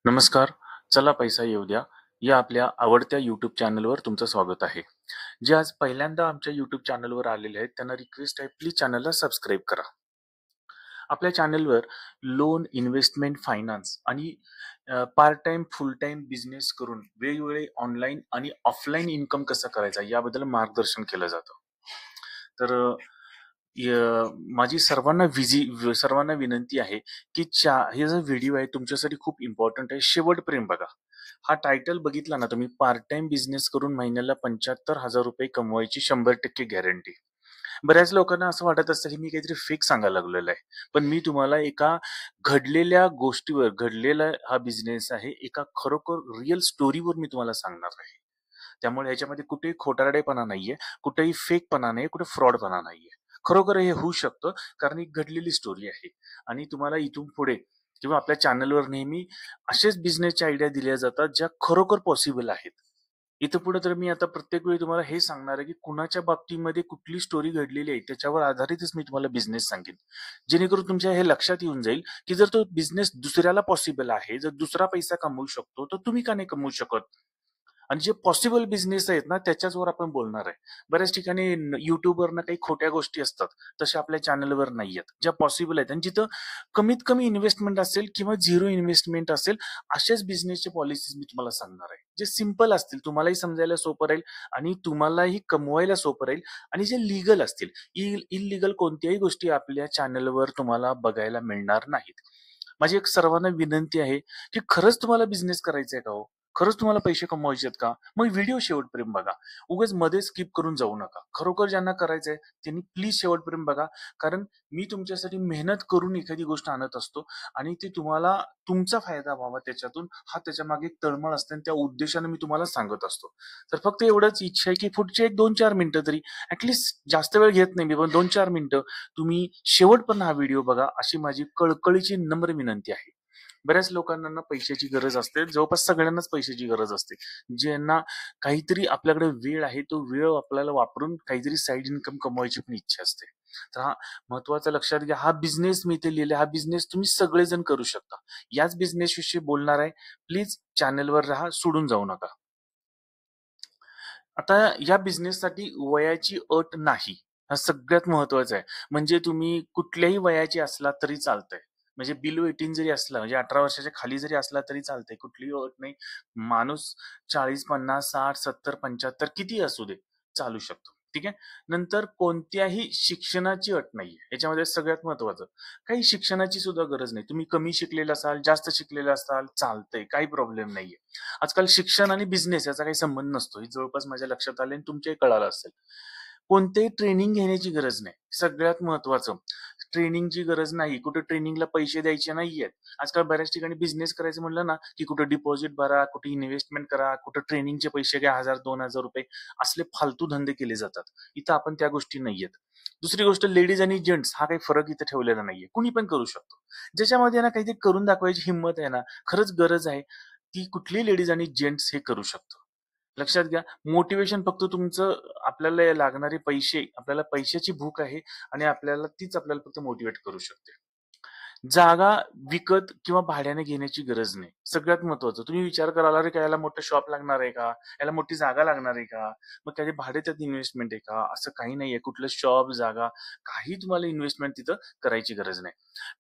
नमस्कार. चला पैसा येऊ द्या. या आपल्या आवडत्या YouTube चॅनलवर तुमचं स्वागत आहे. जे आज पहिल्यांदा आमच्या YouTube चॅनलवर आलेले आहेत, त्यांना रिक्वेस्ट आहे, प्लीज चॅनलला सबस्क्राईब करा. आपल्या चॅनलवर लोन, इन्व्हेस्टमेंट, फायनान्स आणि पार्ट टाईम, फुल टाईम बिझनेस करून वेगवेगळे ऑनलाईन आणि ऑफलाईन इन्कम कसा करायचा याबद्दल मार्गदर्शन केलं जातं. तर माझी सर्वांना विनंती आहे, की हे जो व्हिडिओ आहे तुमच्यासाठी खूप इम्पॉर्टंट आहे. शेवटपर्यंत बघा. हा टायटल बघितला ना तुम्ही, पार्ट टाइम बिझनेस करून महिन्याला ₹75,000 कमवायची 100% गॅरंटी. बऱ्याच लोकांना असं वाटत असतं, की मी काहीतरी फेक सांगायला लागलेलं आहे. पण मी तुम्हाला एका घडलेल्या गोष्टीवर घडलेला हा बिझनेस आहे. एका खरोखर रिअल स्टोरीवर मी तुम्हाला सांगणार आहे. त्यामुळे ह्याच्यामध्ये कुठेही खोटारडेपणा नाहीये, कुठेही फेकपणा नाही, कुठे फ्रॉडपणा नाहीये. खरोखर हे होऊ शकतं, कारण ही घडलेली स्टोरी आहे. आणि तुम्हाला इथून पुढे किंवा आपल्या चॅनलवर नेहमी असेच बिझनेसच्या आयडिया दिल्या जातात, ज्या खरोखर पॉसिबल आहेत. इथं पुढे तर मी आता प्रत्येक वेळी तुम्हाला हे सांगणार आहे, की कुणाच्या बाबतीमध्ये कुठली स्टोरी घडलेली आहे, त्याच्यावर आधारितच मी तुम्हाला बिझनेस सांगेन. जेणेकरून तुमच्या हे लक्षात येऊन जाईल, की जर तो बिझनेस दुसऱ्याला पॉसिबल आहे, जर दुसरा पैसा कमवू शकतो, तर तुम्ही का नाही कमवू शकत? आणि जे पॉसिबल बिझनेस आहेत ना, त्याच्याचवर आपण बोलणार आहे. बऱ्याच ठिकाणी YouTubeवरनं काही खोट्या गोष्टी असतात, तशा आपल्या चॅनलवर नाहीयेत. ज्या पॉसिबल आहेत आणि जिथं कमीत कमी इन्व्हेस्टमेंट असेल किंवा झिरो इन्व्हेस्टमेंट असेल, अशाच बिझनेसचे पॉलिसीज मी तुम्हाला सांगणार आहे. जे सिंपल असतील, तुम्हालाही समजायला सोपं राहील आणि तुम्हालाही कमवायला सोपं राहील आणि जे लीगल असतील. इल्लीगल कोणत्याही गोष्टी आपल्या चॅनलवर तुम्हाला बघायला मिळणार नाहीत. माझी एक सर्वांना विनंती आहे, की खरंच तुम्हाला बिझनेस करायचा आहे का हो? खरंच तुम्हाला पैसे कमवायचे आहेत का? मग व्हिडिओ शेवटपर्यंत बघा. उगाच मध्ये स्किप करून जाऊ नका. खरोखर ज्यांना करायचंय त्यांनी प्लीज शेवटपर्यंत बघा. कारण मी तुमच्यासाठी मेहनत करून एखादी गोष्ट आणत असतो आणि ती तुम्हाला तुमचा फायदा व्हावा त्याच्यातून, हा त्याच्यामागे एक तळमळ असते आणि त्या उद्देशाने मी तुम्हाला सांगत असतो. तर फक्त एवढंच इच्छा आहे, की पुढचे एक 2-4 मिनिटं तरी जास्त वेळ घेत नाही मी, पण 2-4 मिनिटं तुम्ही शेवटपर्यंत हा व्हिडिओ बघा, अशी माझी कळकळीची नम्र विनंती आहे. बऱ्याच लोकांना ना पैशाची गरज असते. जवळपास सगळ्यांनाच पैशाची गरज असते. ज्यांना काहीतरी आपल्याकडे वेळ आहे, तो वेळ आपल्याला वापरून काहीतरी साइड इन्कम कमवायची पण इच्छा असते. तर हा महत्त्वाचा लक्षात घ्या. हा बिझनेस मी इथे लिहिला, हा बिझनेस तुम्ही सगळेजण करू शकता. याच बिझनेस विषयी बोलणार आहे. प्लीज चॅनलवर राहा, सोडून जाऊ नका. आता या बिझनेससाठी वयाची अट नाही. हा सगळ्यात महत्वाचं आहे. म्हणजे तुम्ही कुठल्याही वयाचे असला तरी चालतंय. म्हणजे बिलो 18 जरी असला, म्हणजे 18 वर्षाच्या खाली जरी असला तरी चालतंय. कुठलीही अट नाही. माणूस 40, 50, 60, 70, 75 कितीही असू दे, चालू शकतो. ठीक आहे. नंतर कोणत्याही शिक्षणाची अट नाहीये. याच्यामध्ये सगळ्यात महत्वाचं. काही शिक्षणाची सुद्धा गरज नाही. तुम्ही कमी शिकलेले असाल, जास्त शिकलेले असाल, चालतंय. काही प्रॉब्लेम नाहीये. आजकाल शिक्षण आणि बिझनेस याचा काही संबंध नसतो. हे जवळपास माझ्या लक्षात आले आणि तुमच्याही कळालं असेल. कोणतेही ट्रेनिंग घेण्याची गरज नाही. सगळ्यात महत्त्वाचं, ट्रेनिंगची गरज नाही. कुठे ट्रेनिंगला पैसे द्यायचे नाहीयेत. आजकाल बऱ्याच ठिकाणी बिझनेस करायचं म्हटलं ना, की कुठे डिपॉझिट भरा, कुठे इन्व्हेस्टमेंट करा, कुठे ट्रेनिंगचे पैसे घ्या, ₹1000-2000 असले फालतू धंदे केले जातात. इथं आपण त्या गोष्टी नाहीयेत. दुसरी गोष्ट, लेडीज आणि जेंट्स हा काही फरक इथे ठेवलेला नाहीये. कुणी पण करू शकतो. ज्याच्यामध्ये ना काहीतरी करून दाखवायची हिंमत आहे ना, खरंच गरज आहे, ती कुठलीही लेडीज आणि जेंट्स हे करू शकतो. लक्षात घ्या, मोटिव्हेशन फक्त तुमचं, आपल्याला लागणारे पैसे, आपल्याला पैशाची भूक आहे आणि तीच आपल्याला फक्त मोटिव्हेट करू शकते. जागा विकत किंवा भाड्याने घेण्याची गरज नाही. सगळ्यात महत्त्वाचं, तुम्ही विचार कराल, "अरे, काय याला मोठं शॉप लागणार आहे का? याला मोठी जागा लागणार आहे का? मग काय भाडे त्यात इन्व्हेस्टमेंट आहे का?" असं काही नाहीये. कुठलं शॉप, जागा, काही तुम्हाला इन्व्हेस्टमेंट तिथं करायची गरज नाही.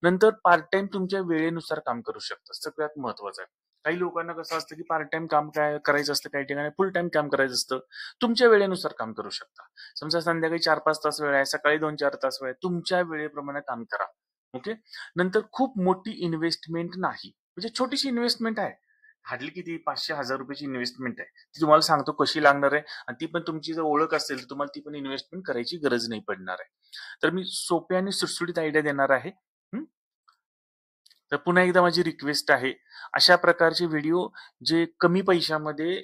नंतर पार्ट टाईम तुमच्या वेळेनुसार काम करू शकता. सगळ्यात महत्त्वाचं आहे. काही लोकांना कसं असतं, की पार्ट टाईम काम काय करायचं असतं, काही ठिकाणी फुल टाईम काम करायचं असतं. तुमच्या वेळेनुसार काम करू शकता. समजा संध्याकाळी 4-5 तास वेळ आहे, सकाळी 2-4 तास वेळ आहे. तुमच्या वेळेप्रमाणे काम करा. ओके. नंतर खूप मोठी इन्व्हेस्टमेंट नाही. म्हणजे छोटीशी इन्व्हेस्टमेंट आहे. हार्डली किती ₹500-1000 ची इन्व्हेस्टमेंट आहे. ती तुम्हाला सांगतो कशी लागणार आहे आणि ती पण तुमची जर ओळख असेल, तर तुम्हाला ती पण इन्व्हेस्टमेंट करायची गरज नाही पडणार आहे. तर मी सोप्या आणि सुटसुटीत आयडिया देणार आहे. हं. तर पुन्हा एकदा माझी रिक्वेस्ट आहे, अशा प्रकारचे व्हिडिओ जे कमी पैशामध्ये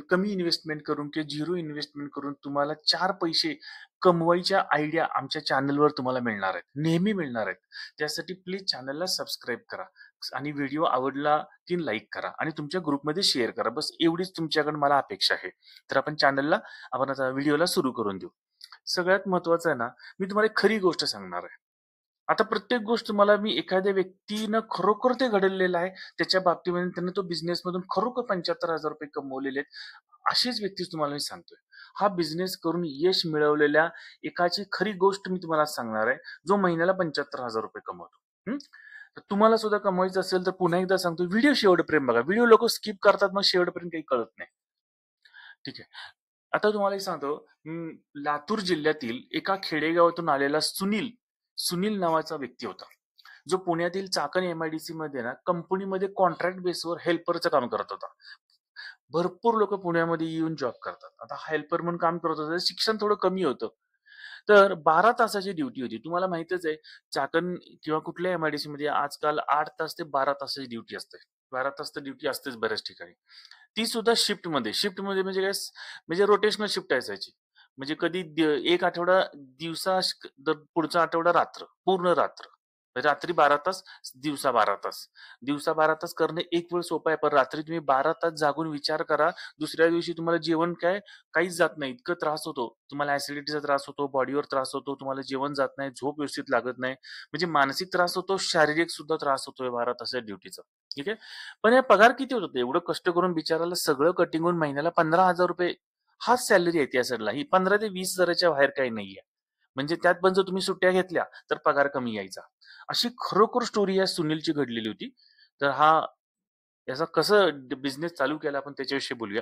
कमी इन्व्हेस्टमेंट करून किंवा झिरो इन्व्हेस्टमेंट करून तुम्हाला 4 पैसे कमवायच्या आयडिया आमच्या चॅनलवर तुम्हाला मिळणार आहेत. नेहमी मिळणार आहेत. त्यासाठी प्लीज चॅनलला सबस्क्राईब करा आणि व्हिडिओ आवडला की लाईक करा आणि तुमच्या ग्रुपमध्ये शेअर करा. बस एवढीच तुमच्याकडून मला अपेक्षा आहे. तर आपण आता व्हिडिओला सुरू करून देऊ. सगळ्यात महत्त्वाचं आहे ना, मी तुम्हाला एक खरी गोष्ट सांगणार आहे. आता प्रत्येक गोष्ट मला मी एखाद्या व्यक्तीनं खरोखर ते घडलेलं आहे, त्याच्या बाबतीमध्ये त्याने तो बिझनेसमधून खरोखर ₹75,000 कमवलेले आहेत. अशीच व्यक्ती तुम्हाला मी सांगतोय. हा बिझनेस करून यश मिळवलेल्या एकाची खरी गोष्ट मी तुम्हाला सांगणार आहे, जो महिन्याला ₹75,000 कमवतो. हं. तर तुम्हाला सुद्धा कमवायचं असेल तर पुन्हा एकदा सांगतो, व्हिडिओ शेवटपर्यंत बघा. व्हिडिओ लोकं स्किप करतात, मग शेवटपर्यंत काही कळत नाही. ठीक आहे. आता तुम्हाला एक सांगतो, लातूर जिल्ह्यातील एका खेडेगावातून आलेला सुनील नावाचा व्यक्ती होता. जो पुण्यातील चाकण एमआयडीसी मध्ये ना कंपनीमध्ये कॉन्ट्रॅक्ट बेसवर हेल्परचं काम करत होता. भरपूर लोक पुण्यामध्ये येऊन जॉब करतात. आता हेल्पर म्हणून काम करत होता, शिक्षण थोडं कमी होतं. तर 12 तासाची ड्युटी होती. तुम्हाला माहितच आहे, चाकण किंवा कुठल्याही एमआयडीसी मध्ये आजकाल 8 तास ते 12 तासाची ड्युटी असते. 12 तास तर ड्युटी असतेच बऱ्याच ठिकाणी. ती सुद्धा शिफ्टमध्ये म्हणजे काय, म्हणजे रोटेशनल शिफ्ट असायची. म्हणजे कधी एक आठवडा दिवसा, पुढचा आठवडा रात्र, पूर्ण रात्र. रात्री 12 तास, दिवसा 12 तास. दिवसा 12 तास करणे एक वेळ सोपं आहे, पण रात्री तुम्ही 12 तास जागून विचार करा. दुसऱ्या दिवशी तुम्हाला जेवण काहीच जात नाही, इतकं त्रास होतो. तुम्हाला ऍसिडिटीचा त्रास होतो, बॉडीवर त्रास होतो, तुम्हाला जेवण जात नाही, झोप व्यवस्थित लागत नाही. म्हणजे मानसिक त्रास होतो, शारीरिक सुद्धा त्रास होतोय 12 तासाच्या ड्युटीचा. ठीक आहे. पण हे पगार किती होत होते? एवढं कष्ट करून बिचाराला सगळं कटिंग होऊन महिन्याला ₹15,000 हाच सॅलरी आहे त्या साईडला. ही 15 ते 20,000च्या बाहेर काही नाहीये. म्हणजे त्यात पण जर तुम्ही सुट्ट्या घेतल्या तर पगार कमी यायचा. अशी खरोखर स्टोरी या सुनीलची घडलेली होती. तर याचा कसं बिझनेस चालू केला आपण त्याच्याविषयी बोलूया.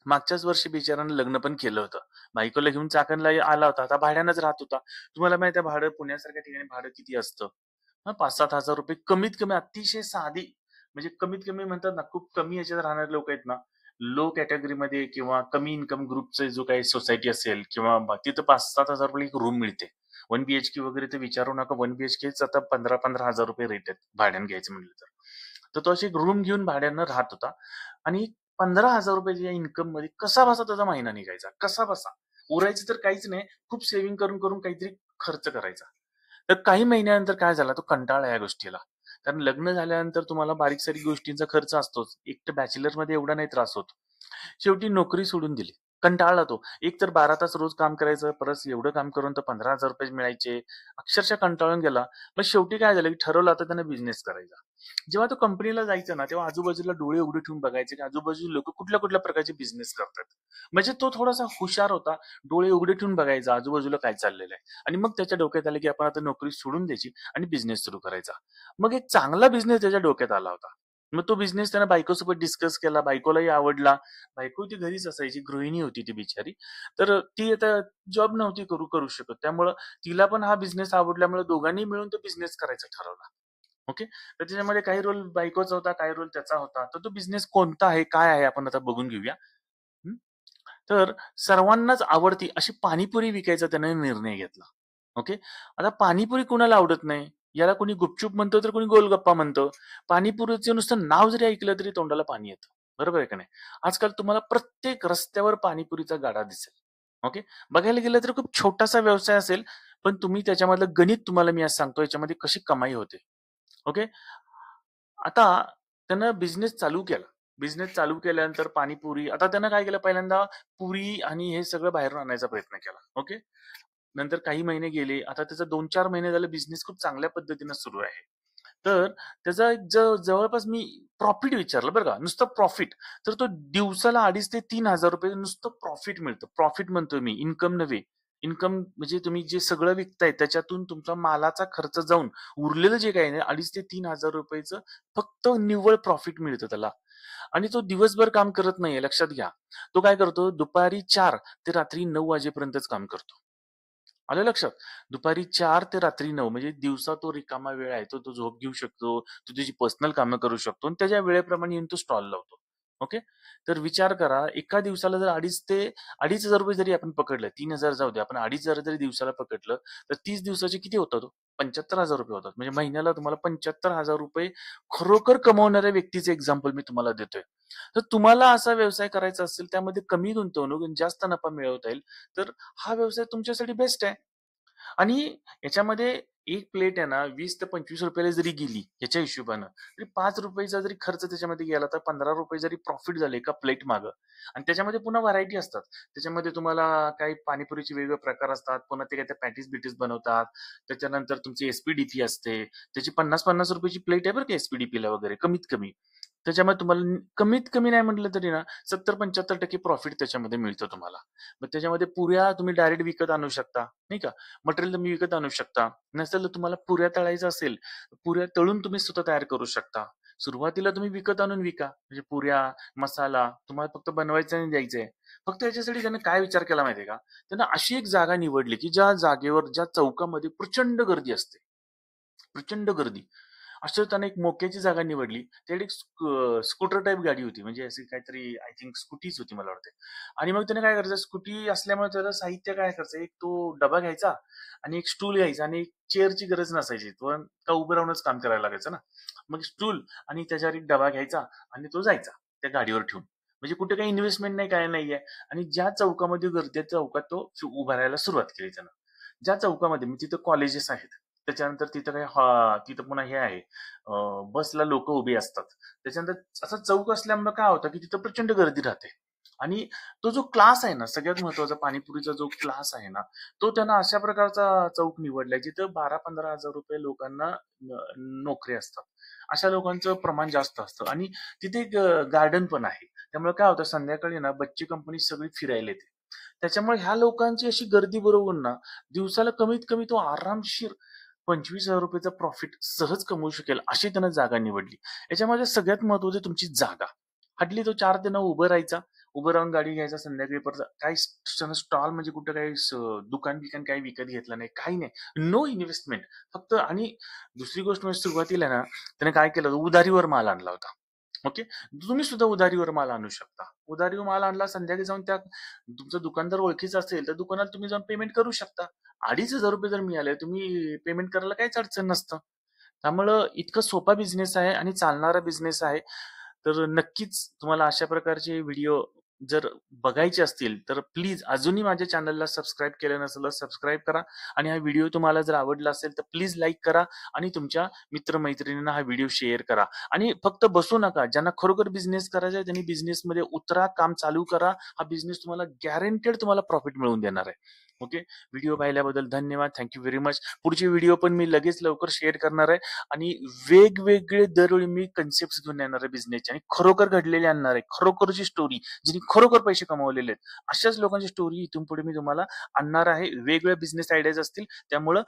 मागच्याच वर्षी बिचारानं लग्न पण केलं होतं. बायकोला घेऊन चाकणला आला होता. आता भाड्यानंच राहत होता. तुम्हाला माहिती आहे भाडं पुण्यासारख्या ठिकाणी भाडं किती असतं? ₹5,000-7,000 कमीत कमी, अतिशय साधी, म्हणजे कमीत कमी म्हणतात ना, खूप कमी याच्यात राहणारे लोक आहेत ना, लो कॅटेगरीमध्ये किंवा कमी इन्कम ग्रुपचे जो काही सोसायटी असेल किंवा तिथं ₹5,000-7,000 एक रूम मिळते. 1 बीएचके वगैरे तर विचारू नका. 1 बीएचकेच आता ₹15,000-15,000 रेट आहेत भाड्यानं घ्यायचं म्हणलं तर. तर तो अशी एक रूम घेऊन भाड्यानं राहत होता आणि ₹15,000 इन्कम मध्ये कसा बसा त्याचा महिना निघायचा, कसा बसा. उरायचं तर काहीच नाही, खूप सेव्हिंग करून करून काहीतरी खर्च करायचा. तर काही महिन्यानंतर काय झाला, तो कंटाळला या गोष्टीला. कारण लग्न झाल्यानंतर तुम्हाला बारीक सारीक गोष्टींचा खर्च असतोच. एक तर बॅचलर मध्ये एवढा नाही त्रास होत. शेवटी नोकरी सोडून दिली. कंटाळला तो. एक तर 12 तास रोज काम करायचं, परत एवढं काम करून तर ₹15,000 मिळायचे. अक्षरशः कंटाळून गेला. मग शेवटी काय झालं, की ठरवलं आता त्यानं बिझनेस करायचा. जेव्हा तो कंपनीला जायचा ना, तेव्हा आजूबाजूला डोळे उघडे ठेवून बघायचे, की आजूबाजूला लोक कुठल्या कुठल्या प्रकारचे बिझनेस करतात. म्हणजे तो थोडासा हुशार होता. डोळे उघडे ठेवून बघायचा आजूबाजूला काय चाललेलं आहे. आणि मग त्याच्या डोक्यात आलं, की आपण आता नोकरी सोडून द्यायची आणि बिझनेस सुरू करायचा. मग एक चांगला बिझनेस त्याच्या डोक्यात आला होता. मग तो बिझनेस त्यानं बायकोसोबत डिस्कस केला. बायकोलाही आवडला. बायको ती घरीच असायची, गृहिणी होती ती बिचारी. तर ती आता जॉब नव्हती करू करू शकत. त्यामुळं तिला पण हा बिझनेस आवडल्यामुळे दोघांनी मिळून तो बिझनेस करायचा ठरवला. ओके. तर त्याच्यामध्ये काही रोल बायकोचा होता, काही रोल त्याचा होता. तर तो बिझनेस कोणता आहे, काय आहे, आपण आता बघून घेऊया. हं? तर सर्वांनाच आवडती अशी पाणीपुरी विकायचा त्याने निर्णय घेतला. ओके. आता पाणीपुरी कुणाला आवडत नाही? याला कोणी गुपचूप म्हणतं तर कोणी गोलगप्पा म्हणतं. पाणीपुरीचं नुसतं नाव जरी ऐकलं तरी तोंडाला पाणी येतं. बरोबर आहे का नाही? आजकाल तुम्हाला प्रत्येक रस्त्यावर पाणीपुरीचा गाडा दिसेल. ओके. बघायला गेलं तर खूप छोटासा व्यवसाय असेल, पण तुम्ही त्याच्यामधलं गणित तुम्हाला मी आज सांगतो याच्यामध्ये कशी कमाई होते. ओके. आता त्यानं बिझनेस चालू केला. बिझनेस चालू केल्यानंतर पाणीपुरी, आता त्यानं काय केलं, पहिल्यांदा पुरी आणि हे सगळं बाहेरून आणायचा प्रयत्न केला. ओके. नंतर काही महिने गेले. आता त्याचा 2-4 महिने झाले बिझनेस खूप चांगल्या पद्धतीनं सुरू आहे. तर त्याचा एक जवळपास मी प्रॉफिट विचारलं बरं का, नुसतं प्रॉफिट. तर तो दिवसाला ₹2,500 ते ₹3,000 नुसतं प्रॉफिट मिळतं. प्रॉफिट म्हणतोय मी, इन्कम नव्हे. इन्कम म्हणजे तुम्ही जे सगळं विकताय त्याच्यातून तुमचा मालाचा खर्च जाऊन उरलेलं जे काही आहे ना, ₹2,500 ते ₹3,000 फक्त निव्वळ प्रॉफिट मिळतं त्याला. आणि तो दिवसभर काम करत नाहीये, लक्षात घ्या. तो काय करतो, दुपारी 4 ते रात्री 9 वाजेपर्यंतच काम करतो. आलं लक्षात? दुपारी 4 ते रात्री 9 म्हणजे दिवसा तो रिकामा वेळ आहे. तो तो झोप घेऊ शकतो. तो त्याची पर्सनल कामं करू शकतो आणि त्याच्या वेळेप्रमाणे येऊन तो स्टॉल लावतो. ओके. तर विचार करा, एका दिवसाला जर 2,500 ते ₹2,500 जरी आपण पकडलं, 3,000 जाऊ दे, आपण 2,500 जरी दिवसाला पकडलं, तर 30 दिवसाचे किती होतात हो? ₹75,000 होतात. म्हणजे महिन्याला तुम्हाला ₹75,000 खरोखर कमवणाऱ्या व्यक्तीचे एक्झाम्पल मी तुम्हाला देतोय. तर तुम्हाला असा व्यवसाय करायचा असेल, त्यामध्ये कमी गुंतवणूक आणि जास्त नफा मिळवता येईल, तर हा व्यवसाय तुमच्यासाठी बेस्ट आहे. आणि याच्यामध्ये एक प्लेट आहे ना 20 ते 25 रुपयाला जरी गेली याच्या हिशोबानं, तरी ₹5 जरी खर्च त्याच्यामध्ये गेला, तर ₹15 जरी प्रॉफिट झाले एका प्लेट मागं. आणि त्याच्यामध्ये पुन्हा व्हरायटी असतात. त्याच्यामध्ये तुम्हाला काही पाणीपुरीचे वेगवेगळे प्रकार असतात. पुन्हा ते काही त्या पॅटीस-बिटीस बनवतात. त्याच्यानंतर तुमची एस-पी-डी-पी असते. त्याची ₹50-50 ची प्लेट आहे बरं का एस-पी-डी-पीला वगैरे कमीत कमी. त्याच्यामध्ये तुम्हाला कमीत कमी नाही म्हटलं तरी ना 70-75% प्रॉफिट त्याच्यामध्ये मिळतं तुम्हाला. मग त्याच्यामध्ये पुऱ्या तुम्ही डायरेक्ट विकत आणू शकता, नाही का? मटेरियल तुम्ही विकत आणू शकता. नसेल तर तुम्हाला पुऱ्या तळायचं असेल, पुऱ्या तळून तुम्ही स्वतः तयार करू शकता. सुरुवातीला तुम्ही विकत आणून विका. म्हणजे पुऱ्या, मसाला तुम्हाला फक्त बनवायचं आणि द्यायचंय. फक्त याच्यासाठी त्यानं काय विचार केला माहितीये का? त्यानं अशी एक जागा निवडली, की ज्या जागेवर, ज्या चौकामध्ये प्रचंड गर्दी असते. प्रचंड गर्दी. अशा त्याने एक मोक्याची जागा निवडली. त्याकडे एक स्कूटर टाइप गाडी होती. म्हणजे अशी काहीतरी आय थिंक स्कूटीच होती मला वाटते. आणि मग त्याने काय करायचं, स्कूटी असल्यामुळे त्याला साहित्य काय करायचं, एक तो डबा घ्यायचा आणि एक स्टूल घ्यायचा आणि एक चेअरची गरज नसायची. तो का उभं राहूनच काम करायला लागायचं ना. मग स्टूल आणि त्याच्यावर एक डबा घ्यायचा आणि तो जायचा त्या गाडीवर ठेवून. म्हणजे कुठे काही इन्व्हेस्टमेंट नाही, काय नाहीये. आणि ज्या चौकामध्ये गर्दी आहे, चौकात तो उभा राहायला सुरुवात केली त्यानं. ज्या चौकामध्ये म्हणजे तिथं कॉलेजेस आहेत. त्याच्यानंतर तिथं काही तिथं पुन्हा हे आहे, बसला लोक उभी असतात. त्याच्यानंतर असा चौक असल्यामुळे काय होतं, की तिथं प्रचंड गर्दी राहते. आणि तो जो क्लास आहे ना, सगळ्यात महत्वाचा पाणीपुरीचा जो क्लास आहे ना, तो त्यानं अशा प्रकारचा चौक निवडलाय जिथं 12-15 हजार रुपये लोकांना नोकरी असतात. अशा लोकांचं प्रमाण जास्त असतं. आणि तिथे एक गार्डन पण आहे. त्यामुळे काय होतं, संध्याकाळी ना बच्ची कंपनी सगळी फिरायला येते. त्याच्यामुळे ह्या लोकांची अशी गर्दी बरोबर ना, दिवसाला कमीत कमी तो आरामशीर ₹25,000 प्रॉफिट सहज कमवू शकेल, अशी त्यानं जागा निवडली. याच्यामध्ये सगळ्यात महत्वाची तुमची जागा. हल्ली तो 4 ते 9 उभं राहायचा. उभं राहून गाडी घ्यायचा, संध्याकाळी परत काही स्टॉल म्हणजे कुठं काही दुकान-बिकान काही विकत घेतलं नाही, काही नाही. नो इन्व्हेस्टमेंट फक्त. आणि दुसरी गोष्ट म्हणजे सुरुवातीला ना, त्याने काय केलं, उधारीवर माल आणला होता. ओके. तुम्ही सुद्धा उधारीवर माल आणू शकता. उधारीवर माल आणला, संध्याकाळी जाऊन त्या तुमचं दुकानदार ओळखीचं असेल तर दुकानात तुम्ही जाऊन पेमेंट करू शकता. ₹2,500 जर मिळाले, तुम्ही पेमेंट करायला काहीच अडचण नसतं. त्यामुळं इतकं सोपा बिझनेस आहे आणि चालणारा बिझनेस आहे. तर नक्कीच तुम्हाला अशा प्रकारचे व्हिडिओ जर बघायचे असतील तर प्लीज अजूनही माझ्या चॅनलला सबस्क्राईब केलं नसेल तर सबस्क्राईब करा. आणि हा व्हिडिओ तुम्हाला जर आवडला असेल तर प्लीज लाईक करा आणि तुमच्या मित्रमैत्रिणींना हा व्हिडिओ शेअर करा. आणि फक्त बसू नका. ज्यांना खरोखर बिझनेस करायचा आहे त्यांनी बिझनेसमध्ये उतरा, काम चालू करा. हा बिझनेस तुम्हाला गॅरंटेड तुम्हाला प्रॉफिट मिळवून देणार आहे. ओके. व्हिडिओ पाहिल्याबद्दल धन्यवाद. Thank you very much. पुढची व्हिडिओ पण मी लगेच लवकर शेअर करणार आहे. आणि वेगवेगळे दरवेळी मी कन्सेप्ट घेऊन येणार आहे बिझनेसचे आणि खरोखर घडलेले आणणार आहे. खरोखरची स्टोरी, जिने खरोखर पैसे कमवलेले आहेत, अशाच लोकांची स्टोरी इथून पुढे मी तुम्हाला आणणार आहे. वेगवेगळ्या बिझनेस आयडियाज असतील. त्यामुळं